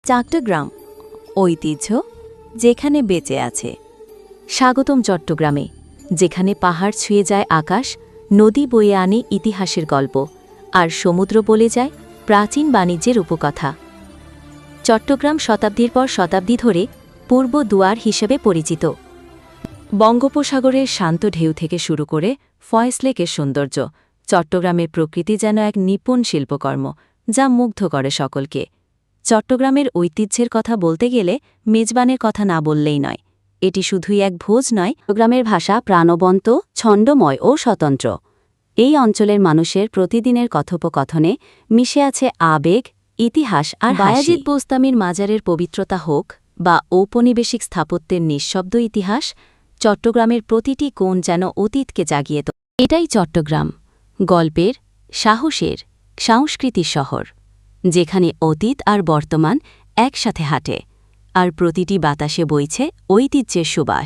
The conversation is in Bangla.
চট্টগ্রাম ঐতিহ্য যেখানে বেঁচে আছে। স্বাগতম চট্টগ্রামে, যেখানে পাহাড় ছুঁয়ে যায় আকাশ, নদী বয়ে আনে ইতিহাসের গল্প, আর সমুদ্র বলে যায় প্রাচীন বাণিজ্যের উপকথা। চট্টগ্রাম শতাব্দীর পর শতাব্দী ধরে পূর্ব দুয়ার হিসেবে পরিচিত। বঙ্গোপসাগরের শান্ত ঢেউ থেকে শুরু করে ফয়েস লেকের সৌন্দর্য, চট্টগ্রামের প্রকৃতি যেন এক নিপুণ শিল্পকর্ম যা মুগ্ধ করে সকলকে। চট্টগ্রামের ঐতিহ্যের কথা বলতে গেলে মেজবানের কথা না বললেই নয়। এটি শুধুই এক ভোজ নয়, চট্টগ্রামের ভাষা প্রাণবন্ত, ছন্দময় ও স্বতন্ত্র। এই অঞ্চলের মানুষের প্রতিদিনের কথোপকথনে মিশে আছে আবেগ, ইতিহাস আর বায়াজিদ বোস্তামির মাজারের পবিত্রতা হোক বা ঔপনিবেশিক স্থাপত্যের নিঃশব্দ ইতিহাস, চট্টগ্রামের প্রতিটি কোণ যেন অতীতকে জাগিয়ে তোলে। এটাই চট্টগ্রাম, গল্পের, সাহসের, সংস্কৃতির শহর, যেখানে অতীত আর বর্তমান একসাথে হাঁটে, আর প্রতিটি বাতাসে বইছে ঐতিহ্যের সুবাস।